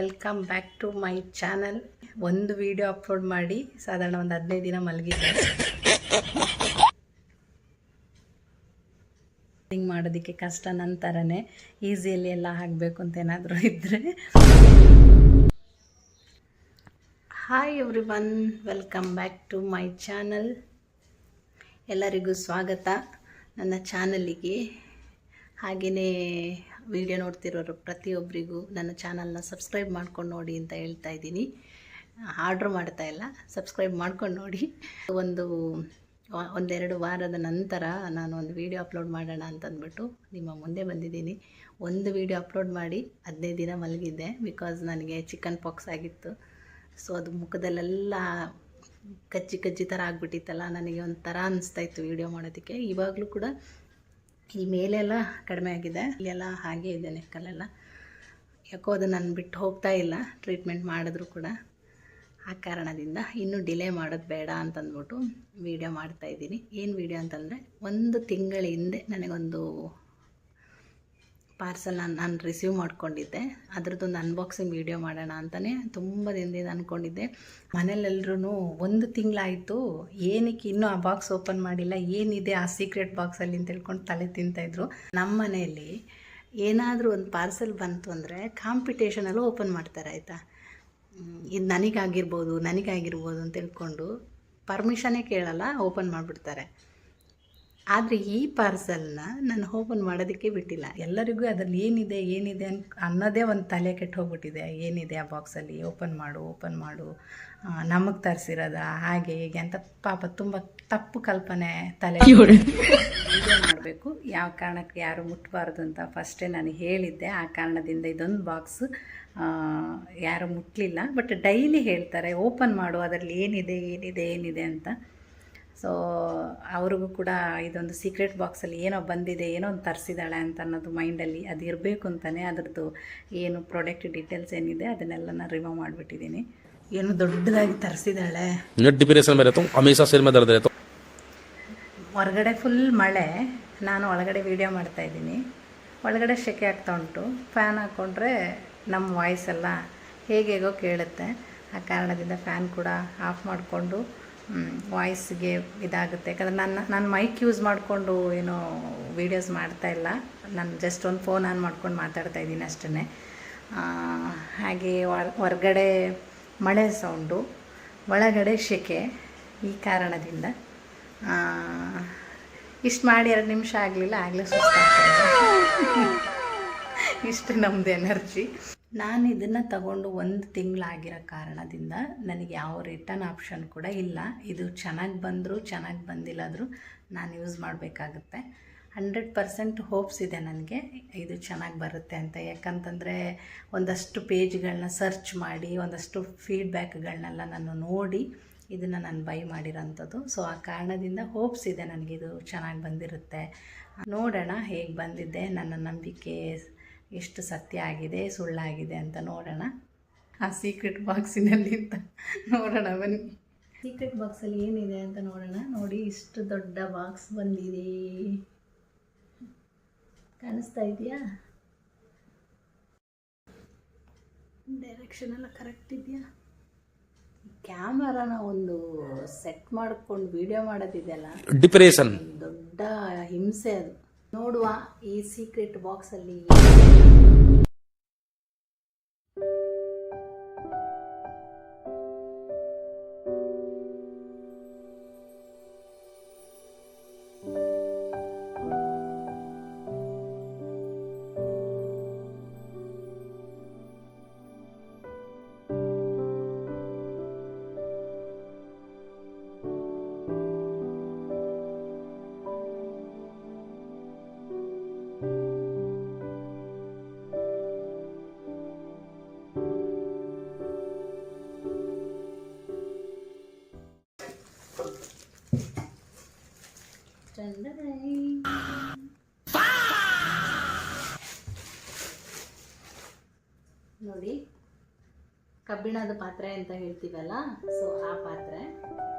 Welcome back to my channel. ಒಂದು video upload ಮಾಡಿ ಸಾಧಾರಣ ಒಂದು 15 ದಿನ ಮಲಗಿದೆ. ಮಾಡೋದಕ್ಕೆ ಕಷ್ಟ, ನಂತರನೇ ಈಸಿಯಲ್ಲಿ ಎಲ್ಲ ಆಗಬೇಕು ಅಂತ ಏನಾದರೂ ಇದ್ದರೆ. Hi everyone, welcome back to my channel. ಎಲ್ಲರಿಗೂ ಸ್ವಾಗತ ನನ್ನ ಚಾನಲಿಗೆ. ಹಾಗೆಯೇ ವಿಡಿಯೋ ನೋಡ್ತಿರೋರು ಪ್ರತಿಯೊಬ್ಬರಿಗೂ ನನ್ನ ಚಾನಲ್ನ ಸಬ್ಸ್ಕ್ರೈಬ್ ಮಾಡ್ಕೊಂಡು ನೋಡಿ ಅಂತ ಹೇಳ್ತಾ ಇದ್ದೀನಿ. ಆರ್ಡ್ರ್ ಮಾಡ್ತಾ ಇಲ್ಲ, ಸಬ್ಸ್ಕ್ರೈಬ್ ಮಾಡ್ಕೊಂಡು ನೋಡಿ. ಒಂದೆರಡು ವಾರದ ನಂತರ ನಾನು ಒಂದು ವಿಡಿಯೋ ಅಪ್ಲೋಡ್ ಮಾಡೋಣ ಅಂತಂದ್ಬಿಟ್ಟು ನಿಮ್ಮ ಮುಂದೆ ಬಂದಿದ್ದೀನಿ. ಒಂದು ವಿಡಿಯೋ ಅಪ್ಲೋಡ್ ಮಾಡಿ 15 ದಿನ ಮಲಗಿದ್ದೆ. ಬಿಕಾಸ್ ನನಗೆ ಚಿಕನ್ ಪಾಕ್ಸ್ ಆಗಿತ್ತು. ಸೊ ಅದು ಮುಖದಲ್ಲೆಲ್ಲ ಕಜ್ಜಿ ಥರ ಆಗಿಬಿಟ್ಟಿತ್ತಲ್ಲ, ನನಗೆ ಒಂಥರ ಅನಿಸ್ತಾಯಿತ್ತು ವಿಡಿಯೋ ಮಾಡೋದಕ್ಕೆ. ಇವಾಗಲೂ ಕೂಡ ಇಲ್ಲಿ ಮೇಲೆಲ್ಲ ಕಡಿಮೆ ಆಗಿದೆ, ಇಲ್ಲೆಲ್ಲ ಹಾಗೇ ಇದೆ ನೆಕ್ಕಲ್ಲೆಲ್ಲ. ಯಾಕೋ ಅದು ನಾನು ಬಿಟ್ಟು ಹೋಗ್ತಾ ಇಲ್ಲ, ಟ್ರೀಟ್ಮೆಂಟ್ ಮಾಡಿದ್ರು ಕೂಡ. ಆ ಕಾರಣದಿಂದ ಇನ್ನೂ ಡಿಲೇ ಮಾಡೋದು ಬೇಡ ಅಂತಂದ್ಬಿಟ್ಟು ವೀಡಿಯೋ ಮಾಡ್ತಾಯಿದ್ದೀನಿ. ಏನು ವೀಡಿಯೋ ಅಂತಂದರೆ, 1 ತಿಂಗಳ ಹಿಂದೆ ನನಗೊಂದು ಪಾರ್ಸಲ್ ನಾನು ರಿಸೀವ್ ಮಾಡ್ಕೊಂಡಿದ್ದೆ. ಅದರದ್ದೊಂದು ಅನ್ಬಾಕ್ಸಿಂಗ್ ವೀಡಿಯೋ ಮಾಡೋಣ ಅಂತಲೇ ತುಂಬ ದಿನದಿಂದ ಅಂದ್ಕೊಂಡಿದ್ದೆ. ಮನೇಲೆಲ್ಲರೂ 1 ತಿಂಗಳಾಯಿತು, ಏನಕ್ಕೆ ಇನ್ನೂ ಆ ಬಾಕ್ಸ್ ಓಪನ್ ಮಾಡಿಲ್ಲ, ಏನಿದೆ ಆ ಸೀಕ್ರೆಟ್ ಬಾಕ್ಸಲ್ಲಿ ಅಂತ ಹೇಳ್ಕೊಂಡು ತಲೆ ತಿಂತಾಯಿದ್ರು. ನಮ್ಮ ಮನೆಯಲ್ಲಿ ಏನಾದರೂ ಒಂದು ಪಾರ್ಸಲ್ ಬಂತು ಅಂದರೆ ಕಾಂಪಿಟೇಷನಲ್ಲೂ ಓಪನ್ ಮಾಡ್ತಾರೆ, ಆಯಿತಾ. ಇದು ನನಗಾಗಿರ್ಬೋದು ಅಂತ ಹೇಳ್ಕೊಂಡು ಪರ್ಮಿಷನ್ನೇ ಕೇಳಲ್ಲ, ಓಪನ್ ಮಾಡಿಬಿಡ್ತಾರೆ. ಆದರೆ ಈ ಪಾರ್ಸಲ್ನ ನಾನು ಓಪನ್ ಮಾಡೋದಕ್ಕೆ ಬಿಟ್ಟಿಲ್ಲ. ಎಲ್ಲರಿಗೂ ಅದರಲ್ಲಿ ಏನಿದೆ ಅನ್ನೋದೇ ಒಂದು ತಲೆ ಕೆಟ್ಟು ಹೋಗ್ಬಿಟ್ಟಿದೆ. ಏನಿದೆ ಆ ಬಾಕ್ಸಲ್ಲಿ, ಓಪನ್ ಮಾಡು, ನಮಗೆ ತರಿಸಿರೋದ, ಹಾಗೆ ಹೀಗೆ ಅಂತ ಪಾಪ ತುಂಬ ತಪ್ಪು ಕಲ್ಪನೆ ತಲೆ ವಿಡಿಯೋ ಮಾಡಬೇಕು. ಯಾವ ಕಾರಣಕ್ಕೆ ಯಾರು ಮುಟ್ಟಬಾರ್ದು ಅಂತ ಫಸ್ಟೇ ನಾನು ಹೇಳಿದ್ದೆ. ಆ ಕಾರಣದಿಂದ ಇದೊಂದು ಬಾಕ್ಸ್ ಯಾರು ಮುಟ್ಟಲಿಲ್ಲ. ಬಟ್ ಡೈಲಿ ಹೇಳ್ತಾರೆ ಓಪನ್ ಮಾಡು, ಅದರಲ್ಲಿ ಏನಿದೆ ಅಂತ. ಸೊ ಅವ್ರಿಗೂ ಕೂಡ ಇದೊಂದು ಸೀಕ್ರೆಟ್ ಬಾಕ್ಸಲ್ಲಿ ಏನೋ ಬಂದಿದೆ, ಏನೋ ಒಂದು ತರಿಸಿದಾಳೆ ಅಂತ ಅನ್ನೋದು ಮೈಂಡಲ್ಲಿ ಅದು ಇರಬೇಕು ಅಂತಲೇ ಅದರದ್ದು ಏನು ಪ್ರಾಡಕ್ಟ್ ಡೀಟೇಲ್ಸ್ ಏನಿದೆ ಅದನ್ನೆಲ್ಲ ನಾನು ರಿಮೂವ್ ಮಾಡಿಬಿಟ್ಟಿದ್ದೀನಿ. ಏನು ದೊಡ್ಡದಾಗಿ ತರಿಸಿದಾಳೆ. ಹೊರಗಡೆ ಫುಲ್ ಮಳೆ, ನಾನು ಒಳಗಡೆ ವೀಡಿಯೋ ಮಾಡ್ತಾಯಿದ್ದೀನಿ. ಒಳಗಡೆ ಸೆಕೆ ಆಗ್ತಾ ಉಂಟು. ಫ್ಯಾನ್ ಹಾಕ್ಕೊಂಡ್ರೆ ನಮ್ಮ ವಾಯ್ಸ್ ಎಲ್ಲ ಹೇಗೇಗೋ ಕೇಳುತ್ತೆ. ಆ ಕಾರಣದಿಂದ ಫ್ಯಾನ್ ಕೂಡ ಆಫ್ ಮಾಡಿಕೊಂಡು ವಾಯ್ಸ್ಗೆ ಇದಾಗುತ್ತೆ. ಯಾಕಂದರೆ ನಾನು ಮೈಕ್ ಯೂಸ್ ಮಾಡಿಕೊಂಡು ಏನೋ ವೀಡಿಯೋಸ್ ಮಾಡ್ತಾಯಿಲ್ಲ, ನಾನು ಜಸ್ಟ್ ಒಂದು ಫೋನ್ ಆನ್ ಮಾಡ್ಕೊಂಡು ಮಾತಾಡ್ತಾಯಿದ್ದೀನಿ ಅಷ್ಟೇ. ಹಾಗೆ ಹೊರಗಡೆ ಮಳೆ ಸೌಂಡು, ಒಳಗಡೆ ಸೆಕೆ. ಈ ಕಾರಣದಿಂದ ಇಷ್ಟು ಮಾಡಿ 2 ನಿಮಿಷ ಆಗಲಿಲ್ಲ, ಆಗಲೇ ಸುಸ್ತಾಗ್ತಾಯಿದೆ. ಇಷ್ಟು ನಮ್ಮದು ಎನರ್ಜಿ. ನಾನು ಇದನ್ನು ತಗೊಂಡು 1 ತಿಂಗಳಾಗಿರೋ ಕಾರಣದಿಂದ ನನಗೆ ಯಾವ ರಿಟರ್ನ್ ಆಪ್ಷನ್ ಕೂಡ ಇಲ್ಲ. ಇದು ಚೆನ್ನಾಗಿ ಬಂದರೂ ಚೆನ್ನಾಗಿ ಬಂದಿಲ್ಲಾದರೂ ನಾನು ಯೂಸ್ ಮಾಡಬೇಕಾಗುತ್ತೆ. 100% ಹೋಪ್ಸ್ ಇದೆ ನನಗೆ ಇದು ಚೆನ್ನಾಗಿ ಬರುತ್ತೆ ಅಂತ. ಯಾಕಂತಂದರೆ ಒಂದಷ್ಟು ಪೇಜ್ಗಳನ್ನ ಸರ್ಚ್ ಮಾಡಿ, ಒಂದಷ್ಟು ಫೀಡ್ಬ್ಯಾಕ್ಗಳನ್ನೆಲ್ಲ ನಾನು ನೋಡಿ ಇದನ್ನು ನಾನು ಬೈ ಮಾಡಿರೋಂಥದ್ದು. ಸೊ ಆ ಕಾರಣದಿಂದ ಹೋಪ್ಸ್ ಇದೆ ನನಗಿದು ಚೆನ್ನಾಗಿ ಬಂದಿರುತ್ತೆ. ನೋಡೋಣ ಹೇಗೆ ಬಂದಿದ್ದೆ, ನನ್ನ ನಂಬಿಕೆ ಎಷ್ಟು ಸತ್ಯ ಆಗಿದೆ ಸುಳ್ಳಾಗಿದೆ ಅಂತ ನೋಡೋಣ. ಆ ಸೀಕ್ರೆಟ್ ಬಾಕ್ಸಿನಲ್ಲಿ ಅಂತ ನೋಡೋಣ, ಬನ್ನಿ. ಸೀಕ್ರೆಟ್ ಬಾಕ್ಸಲ್ಲಿ ಏನಿದೆ ಅಂತ ನೋಡೋಣ. ನೋಡಿ, ಇಷ್ಟು ದೊಡ್ಡ ಬಾಕ್ಸ್ ಬಂದಿದೆ, ಕಾಣಿಸ್ತಾ ಇದೆಯಾ? ಡೈರೆಕ್ಷನ್ ಎಲ್ಲ ಕರೆಕ್ಟ್ ಇದೆಯಾ? ಕ್ಯಾಮರಾನ ಒಂದು ಸೆಟ್ ಮಾಡ್ಕೊಂಡು ವಿಡಿಯೋ ಮಾಡೋದಿದೆಯಲ್ಲ, ಡಿಪ್ರೆಷನ್ ದೊಡ್ಡ ಹಿಂಸೆ ಅದು. ನೋಡುವ ಈ ಸೀಕ್ರೆಟ್ ಬಾಕ್ಸಲ್ಲಿ ನೋಡಿ, ಕಬ್ಬಿಣದ ಪಾತ್ರೆ ಅಂತ ಹೇಳ್ತೀವಲ್ಲ, ಸೊ ಆ ಪಾತ್ರೆ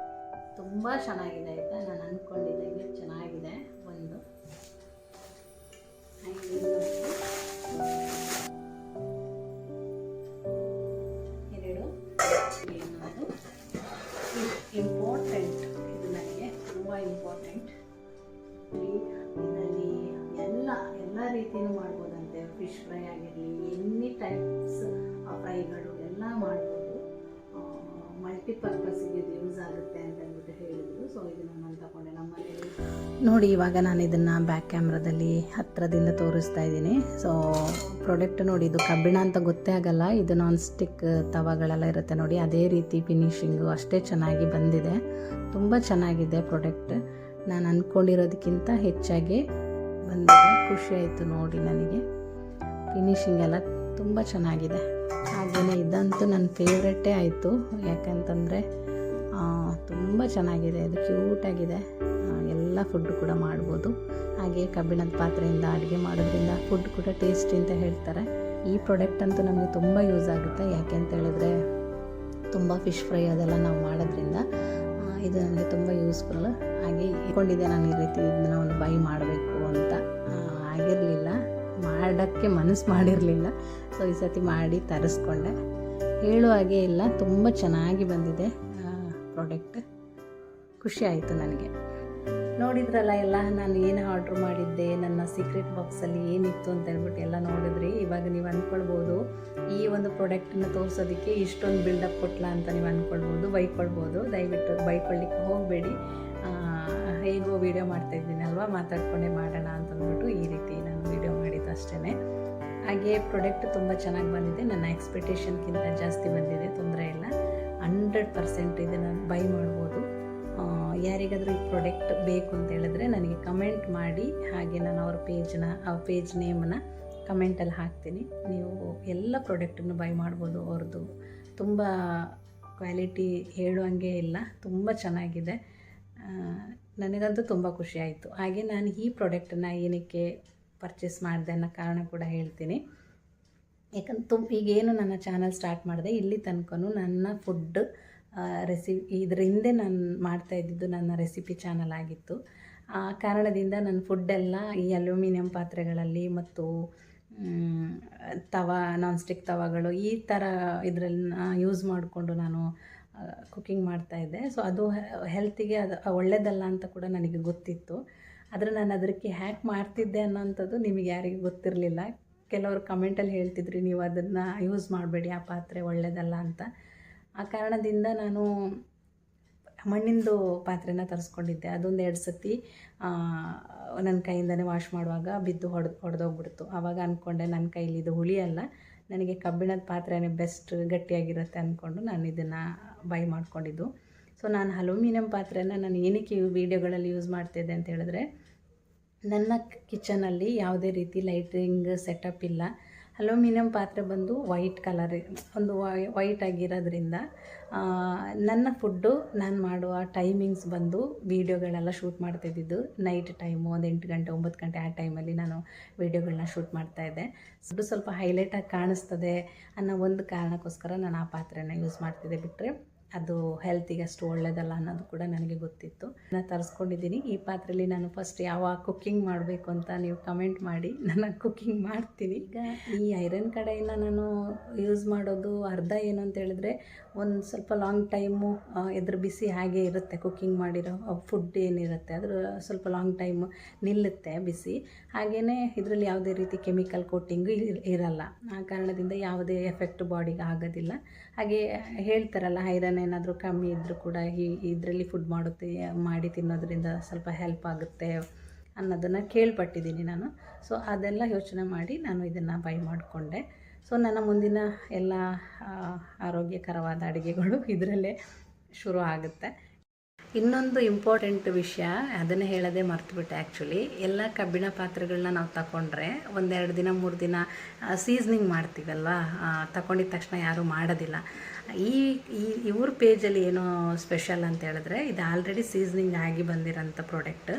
ತುಂಬ ಚೆನ್ನಾಗಿದೆ ಆಯಿತಾ. ನಾನು ಅಂದ್ಕೊಂಡಿದ್ದಂಗೆ ಚೆನ್ನಾಗಿದೆ. ಒಂದು ಫಿಶ್ ಫ್ರೈ ಆಗಿರಲಿ, ಎನಿ ಟೈಪ್ಸ್ ಫ್ರೈಗಳು ಎಲ್ಲ ಮಾಡ್ಬೋದು. ಮಲ್ಟಿಪರ್ಪಸ್ಗೆ ಇದು ಯೂಸ್ ಆಗುತ್ತೆ ಅಂತ ಅಂದ್ಬಿಟ್ಟು ಹೇಳಿದರು. ಸೊ ಇದನ್ನು ನಾನು ತಗೊಂಡೆ ನಮ್ಮ ಮನೆಯಲ್ಲಿ. ನೋಡಿ, ಇವಾಗ ನಾನು ಇದನ್ನು ಬ್ಯಾಕ್ ಕ್ಯಾಮ್ರಾದಲ್ಲಿ ಹತ್ತಿರದಿಂದ ತೋರಿಸ್ತಾ ಇದ್ದೀನಿ. ಸೊ ಪ್ರಾಡಕ್ಟ್ ನೋಡಿ, ಇದು ಕಬ್ಬಿಣ ಅಂತ ಗೊತ್ತೇ ಆಗಲ್ಲ. ಇದು ನಾನ್ ಸ್ಟಿಕ್ ತವಾಗಳೆಲ್ಲ ಇರುತ್ತೆ ನೋಡಿ, ಅದೇ ರೀತಿ ಫಿನಿಶಿಂಗು ಅಷ್ಟೇ ಚೆನ್ನಾಗಿ ಬಂದಿದೆ. ತುಂಬ ಚೆನ್ನಾಗಿದೆ ಪ್ರಾಡಕ್ಟ್. ನಾನು ಅಂದ್ಕೊಂಡಿರೋದಕ್ಕಿಂತ ಹೆಚ್ಚಾಗಿ ಬಂದಿದೆ. ಖುಷಿ ಆಯಿತು ನೋಡಿ ನನಗೆ. ಫಿನಿಶಿಂಗ್ ಎಲ್ಲ ತುಂಬ ಚೆನ್ನಾಗಿದೆ. ಹಾಗೆಯೇ ಇದಂತೂ ನನ್ನ ಫೇವ್ರೆಟ್ಟೇ ಆಯಿತು. ಯಾಕಂತಂದರೆ ತುಂಬ ಚೆನ್ನಾಗಿದೆ, ಇದು ಕ್ಯೂಟಾಗಿದೆ. ಎಲ್ಲ ಫುಡ್ ಕೂಡ ಮಾಡ್ಬೋದು. ಹಾಗೆ ಕಬ್ಬಿಣದ ಪಾತ್ರೆಯಿಂದ ಅಡುಗೆ ಮಾಡೋದ್ರಿಂದ ಫುಡ್ ಕೂಡ ಟೇಸ್ಟಿ ಅಂತ ಹೇಳ್ತಾರೆ. ಈ ಪ್ರಾಡಕ್ಟ್ ಅಂತೂ ನಮಗೆ ತುಂಬ ಯೂಸ್ ಆಗುತ್ತೆ. ಯಾಕೆ ಅಂತ ಹೇಳಿದ್ರೆ ತುಂಬ ಫಿಶ್ ಫ್ರೈ ಅದೆಲ್ಲ ನಾವು ಮಾಡೋದ್ರಿಂದ ಇದು ನನಗೆ ತುಂಬ ಯೂಸ್ಫುಲ್. ಹಾಗೆ ಇಟ್ಕೊಂಡಿದ್ದೆ ನಾನು ಈ ರೀತಿ ಇದನ್ನ ಒಂದು ಬೈ ಮಾಡಬೇಕು ಅಂತ. ಆಗಿರಲಿಲ್ಲ, ಮಾಡೋಕ್ಕೆ ಮನಸ್ಸು ಮಾಡಿರಲಿಲ್ಲ. ಸೊ ಈ ಸತಿ ಮಾಡಿ ತರಿಸ್ಕೊಂಡೆ. ಹೇಳೋ ಹಾಗೆ ಇಲ್ಲ, ತುಂಬ ಚೆನ್ನಾಗಿ ಬಂದಿದೆ ಪ್ರಾಡಕ್ಟ್. ಖುಷಿ ಆಯಿತು ನನಗೆ. ನೋಡಿದ್ರಲ್ಲ ಎಲ್ಲ ನಾನು ಏನು ಆರ್ಡ್ರ್ ಮಾಡಿದ್ದೆ, ನನ್ನ ಸೀಕ್ರೆಟ್ ಬಾಕ್ಸಲ್ಲಿ ಏನಿತ್ತು ಅಂತ ಹೇಳ್ಬಿಟ್ಟು ಎಲ್ಲ ನೋಡಿದ್ರಿ. ಇವಾಗ ನೀವು ಅಂದ್ಕೊಳ್ಬೋದು, ಈ ಒಂದು ಪ್ರಾಡಕ್ಟನ್ನು ತೋರಿಸೋದಕ್ಕೆ ಇಷ್ಟೊಂದು ಬಿಲ್ಡಪ್ ಕೊಟ್ಲಾ ಅಂತ ನೀವು ಅಂದ್ಕೊಳ್ಬೋದು, ಬೈಕೊಳ್ಬೋದು. ದಯವಿಟ್ಟು ಬೈಕೊಳ್ಳಿಕ್ಕೆ ಹೋಗಬೇಡಿ. ಹೇಗೋ ವೀಡಿಯೋ ಮಾಡ್ತಾಯಿದ್ದೀನಲ್ವ, ಮಾತಾಡ್ಕೊಂಡೇ ಮಾಡೋಣ ಅಂತಂದ್ಬಿಟ್ಟು ಈ ರೀತಿ ನಾನು ವೀಡಿಯೋ ಮಾಡಿದ್ದು ಅಷ್ಟೇ. ಹಾಗೆ ಪ್ರಾಡಕ್ಟ್ ತುಂಬ ಚೆನ್ನಾಗಿ ಬಂದಿದೆ. ನನ್ನ ಎಕ್ಸ್ಪೆಕ್ಟೇಷನ್ಗಿಂತ ಜಾಸ್ತಿ ಬಂದಿದೆ, ತೊಂದರೆ ಇಲ್ಲ. 100% ಇದನ್ನು ಬೈ ಮಾಡ್ಬೋದು. ಯಾರಿಗಾದರೂ ಈ ಪ್ರಾಡಕ್ಟ್ ಬೇಕು ಅಂತ ಹೇಳಿದ್ರೆ ನನಗೆ ಕಮೆಂಟ್ ಮಾಡಿ. ಹಾಗೆ ನಾನು ಅವ್ರ ಪೇಜ್ ನೇಮನ್ನು ಕಮೆಂಟಲ್ಲಿ ಹಾಕ್ತೀನಿ. ನೀವು ಎಲ್ಲ ಪ್ರಾಡಕ್ಟನ್ನು ಬೈ ಮಾಡ್ಬೋದು. ಅವ್ರದ್ದು ತುಂಬ ಕ್ವಾಲಿಟಿ ಹೇಳುವಂಗೆ ಇಲ್ಲ, ತುಂಬ ಚೆನ್ನಾಗಿದೆ. ನನಗಂತೂ ತುಂಬ ಖುಷಿ ಆಯಿತು. ಹಾಗೆ ನಾನು ಈ ಪ್ರಾಡಕ್ಟನ್ನು ಏನಕ್ಕೆ ಪರ್ಚೇಸ್ ಮಾಡಿದೆ ಅನ್ನೋ ಕಾರಣ ಕೂಡ ಹೇಳ್ತೀನಿ. ಯಾಕಂದ್ರೆ ಈಗೇನು ನನ್ನ ಚಾನಲ್ ಸ್ಟಾರ್ಟ್ ಮಾಡಿದೆ, ಇಲ್ಲಿ ತನಕನೂ ನನ್ನ ಫುಡ್ ಇದರ ಹಿಂದೆ ನಾನು ಮಾಡ್ತಾಯಿದ್ದಿದ್ದು ನನ್ನ ರೆಸಿಪಿ ಚಾನಲ್ ಆಗಿತ್ತು. ಆ ಕಾರಣದಿಂದ ನನ್ನ ಫುಡ್ಡೆಲ್ಲ ಈ ಅಲ್ಯೂಮಿನಿಯಂ ಪಾತ್ರೆಗಳಲ್ಲಿ ಮತ್ತು ನಾನ್ ಸ್ಟಿಕ್ ತವಾಗಳು ಈ ಥರ ಇದರಲ್ಲಿ ಯೂಸ್ ಮಾಡಿಕೊಂಡು ನಾನು ಕುಕ್ಕಿಂಗ್ ಮಾಡ್ತಾಯಿದ್ದೆ. ಸೊ ಅದು ಹೆಲ್ತಿಗೆ ಅದು ಒಳ್ಳೆಯದಲ್ಲ ಅಂತ ಕೂಡ ನನಗೆ ಗೊತ್ತಿತ್ತು. ಆದರೆ ನಾನು ಅದಕ್ಕೆ ಹ್ಯಾಕ್ ಮಾಡ್ತಿದ್ದೆ ಅನ್ನೋಂಥದ್ದು ನಿಮಗೆ ಯಾರಿಗೂ ಗೊತ್ತಿರಲಿಲ್ಲ. ಕೆಲವರು ಕಮೆಂಟಲ್ಲಿ ಹೇಳ್ತಿದ್ರಿ, ನೀವು ಅದನ್ನು ಯೂಸ್ ಮಾಡಬೇಡಿ, ಆ ಪಾತ್ರೆ ಒಳ್ಳೆಯದಲ್ಲ ಅಂತ. ಆ ಕಾರಣದಿಂದ ನಾನು ಮಣ್ಣಿಂದು ಪಾತ್ರೆನ ತರಿಸ್ಕೊಂಡಿದ್ದೆ. ಅದೊಂದು 2 ಸತಿ ನನ್ನ ಕೈಯಿಂದನೇ ವಾಶ್ ಮಾಡುವಾಗ ಬಿದ್ದು ಹೊಡೆದೋಗ್ಬಿಡ್ತು. ಆವಾಗ ಅಂದ್ಕೊಂಡೆ, ನನ್ನ ಕೈಲಿ ಇದು ಉಳಿಯಲ್ಲ, ನನಗೆ ಕಬ್ಬಿಣದ ಪಾತ್ರೆನೇ ಬೆಸ್ಟ್, ಗಟ್ಟಿಯಾಗಿರುತ್ತೆ ಅಂದ್ಕೊಂಡು ನಾನು ಇದನ್ನು ಬೈ ಮಾಡ್ಕೊಂಡಿದ್ದು. ಸೊ ನಾನು ಅಲ್ಯೂಮಿನಿಯಂ ಪಾತ್ರೆನ ನಾನು ಏನಕ್ಕೆ ವೀಡಿಯೋಗಳಲ್ಲಿ ಯೂಸ್ ಮಾಡ್ತಿದ್ದೆ ಅಂತ ಹೇಳಿದ್ರೆ, ನನ್ನ ಕಿಚನಲ್ಲಿ ಯಾವುದೇ ರೀತಿ ಲೈಟಿಂಗ್ ಸೆಟಪ್ ಇಲ್ಲ. ಅಲ್ಯೂಮಿನಿಯಂ ಪಾತ್ರೆ ಬಂದು ವೈಟ್ ಕಲರ್, ಒಂದು ವೈಟ್ ಆಗಿರೋದ್ರಿಂದ ನನ್ನ ಫುಡ್ಡು ನಾನು ಮಾಡುವ ಟೈಮಿಂಗ್ಸ್ ಬಂದು ವೀಡಿಯೋಗಳೆಲ್ಲ ಶೂಟ್ ಮಾಡ್ತಾಯಿದ್ದು ನೈಟ್ ಟೈಮು, ಒಂದು 8 ಗಂಟೆ 9 ಗಂಟೆ ಆ ಟೈಮಲ್ಲಿ ನಾನು ವೀಡಿಯೋಗಳನ್ನ ಶೂಟ್ ಮಾಡ್ತಾಯಿದ್ದೆ. ಫುಡ್ಡು ಸ್ವಲ್ಪ ಹೈಲೈಟಾಗಿ ಕಾಣಿಸ್ತದೆ ಅನ್ನೋ ಒಂದು ಕಾರಣಕ್ಕೋಸ್ಕರ ನಾನು ಆ ಪಾತ್ರೆನ ಯೂಸ್ ಮಾಡ್ತಿದ್ದೆ. ಬಿಟ್ಟರೆ ಅದು ಹೆಲ್ತಿಗೆ ಅಷ್ಟು ಒಳ್ಳೆಯದಲ್ಲ ಅನ್ನೋದು ಕೂಡ ನನಗೆ ಗೊತ್ತಿತ್ತು. ನಾನು ತರಿಸ್ಕೊಂಡಿದ್ದೀನಿ. ಈ ಪಾತ್ರೆಯಲ್ಲಿ ನಾನು ಫಸ್ಟ್ ಯಾವಾಗ ಕುಕ್ಕಿಂಗ್ ಮಾಡಬೇಕು ಅಂತ ನೀವು ಕಮೆಂಟ್ ಮಾಡಿ, ನಾನು ಕುಕ್ಕಿಂಗ್ ಮಾಡ್ತೀನಿ. ಈಗ ಈ ಐರನ್ ಕಡೆಯಿಂದ ನಾನು ಯೂಸ್ ಮಾಡೋದು ಅರ್ಧ ಏನು ಅಂತ ಹೇಳಿದ್ರೆ, ಒಂದು ಸ್ವಲ್ಪ ಲಾಂಗ್ ಟೈಮು ಇದ್ರ ಬಿಸಿ ಹಾಗೆ ಇರುತ್ತೆ. ಕುಕ್ಕಿಂಗ್ ಮಾಡಿರೋ ಫುಡ್ ಏನಿರುತ್ತೆ ಅದ್ರ ಸ್ವಲ್ಪ ಲಾಂಗ್ ಟೈಮು ನಿಲ್ಲುತ್ತೆ ಬಿಸಿ. ಹಾಗೆಯೇ ಇದರಲ್ಲಿ ಯಾವುದೇ ರೀತಿ ಕೆಮಿಕಲ್ ಕೋಟಿಂಗು ಇರಲ್ಲ. ಆ ಕಾರಣದಿಂದ ಯಾವುದೇ ಎಫೆಕ್ಟ್ ಬಾಡಿಗೆ ಆಗೋದಿಲ್ಲ. ಹಾಗೆ ಹೇಳ್ತಾರಲ್ಲ, ಐರನ್ ಏನಾದರೂ ಕಮ್ಮಿ ಇದ್ದರೂ ಕೂಡ ಇದರಲ್ಲಿ ಫುಡ್ ಮಾಡಿ ತಿನ್ನೋದ್ರಿಂದ ಸ್ವಲ್ಪ ಹೆಲ್ಪ್ ಆಗುತ್ತೆ ಅನ್ನೋದನ್ನು ಕೇಳ್ಪಟ್ಟಿದ್ದೀನಿ ನಾನು. ಸೊ ಅದೆಲ್ಲ ಯೋಚನೆ ಮಾಡಿ ನಾನು ಇದನ್ನು ಬೈ ಮಾಡಿಕೊಂಡೆ. ಸೊ ನನ್ನ ಮುಂದಿನ ಎಲ್ಲ ಆರೋಗ್ಯಕರವಾದ ಅಡುಗೆಗಳು ಇದರಲ್ಲೇ ಶುರು ಆಗುತ್ತೆ. ಇನ್ನೊಂದು ಇಂಪಾರ್ಟೆಂಟ್ ವಿಷಯ, ಅದನ್ನು ಹೇಳೋದೇ ಮರ್ತುಬಿಟ್ಟೆ. ಆ್ಯಕ್ಚುಲಿ ಎಲ್ಲ ಕಬ್ಬಿಣ ಪಾತ್ರೆಗಳನ್ನ ನಾವು ತಗೊಂಡ್ರೆ 1-2 ದಿನ 3 ದಿನ ಸೀಸ್ನಿಂಗ್ ಮಾಡ್ತೀವಲ್ವ, ತಗೊಂಡಿದ್ದ ತಕ್ಷಣ ಯಾರೂ ಮಾಡೋದಿಲ್ಲ. ಇವ್ರ ಪೇಜಲ್ಲಿ ಏನೋ ಸ್ಪೆಷಲ್ ಅಂತ ಹೇಳಿದ್ರೆ, ಇದು ಆಲ್ರೆಡಿ ಸೀಸ್ನಿಂಗ್ ಆಗಿ ಬಂದಿರೋಂಥ ಪ್ರಾಡಕ್ಟ್.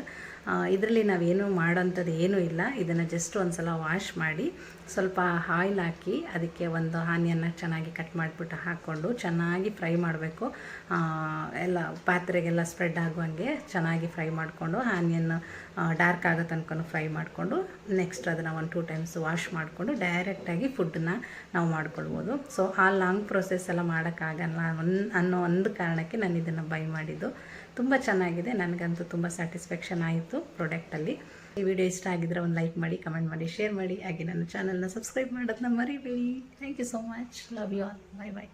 ಇದರಲ್ಲಿ ನಾವೇನು ಮಾಡೋಂಥದ್ದು ಏನೂ ಇಲ್ಲ. ಇದನ್ನು ಜಸ್ಟ್ ಒಂದು ಸಲ ವಾಶ್ ಮಾಡಿ ಸ್ವಲ್ಪ ಆಯಿಲ್ ಹಾಕಿ ಅದಕ್ಕೆ ಒಂದು ಆನಿಯನ್ನ ಚೆನ್ನಾಗಿ ಕಟ್ ಮಾಡಿಬಿಟ್ಟು ಹಾಕ್ಕೊಂಡು ಚೆನ್ನಾಗಿ ಫ್ರೈ ಮಾಡಬೇಕು. ಎಲ್ಲ ಪಾತ್ರೆಗೆಲ್ಲ ಸ್ಪ್ರೆಡ್ ಆಗುವಂಗೆ ಚೆನ್ನಾಗಿ ಫ್ರೈ ಮಾಡಿಕೊಂಡು ಆನಿಯನ್ ಡಾರ್ಕ್ ಆಗೋ ತನಕ ಫ್ರೈ ಮಾಡಿಕೊಂಡು ನೆಕ್ಸ್ಟ್ ಅದನ್ನು 1-2 ಟೈಮ್ಸ್ ವಾಶ್ ಮಾಡಿಕೊಂಡು ಡೈರೆಕ್ಟಾಗಿ ಫುಡ್ಡನ್ನ ನಾವು ಮಾಡ್ಕೊಳ್ಬೋದು. ಸೊ ಆ ಲಾಂಗ್ ಪ್ರೊಸೆಸ್ ಎಲ್ಲ ಮಾಡೋಕ್ಕಾಗಲ್ಲ ಅನ್ನೋ ಒಂದು ಕಾರಣಕ್ಕೆ ನಾನು ಇದನ್ನು ಬೈ ಮಾಡಿದ್ದು. ತುಂಬ ಚೆನ್ನಾಗಿದೆ, ನನಗಂತೂ ತುಂಬ ಸ್ಯಾಟಿಸ್ಫ್ಯಾಕ್ಷನ್ ಆಯಿತು ಪ್ರಾಡಕ್ಟಲ್ಲಿ. ಈ ವಿಡಿಯೋ ಇಷ್ಟ ಆಗಿದ್ರೆ ಒಂದು ಲೈಕ್ ಮಾಡಿ, ಕಮೆಂಟ್ ಮಾಡಿ, ಶೇರ್ ಮಾಡಿ, ಹಾಗೆ ನನ್ನ ಚಾನಲ್ನ ಸಬ್ಸ್ಕ್ರೈಬ್ ಮಾಡೋದನ್ನ ಮರಿಬೇಡಿ. Thank you so much. Love you all. Bye bye.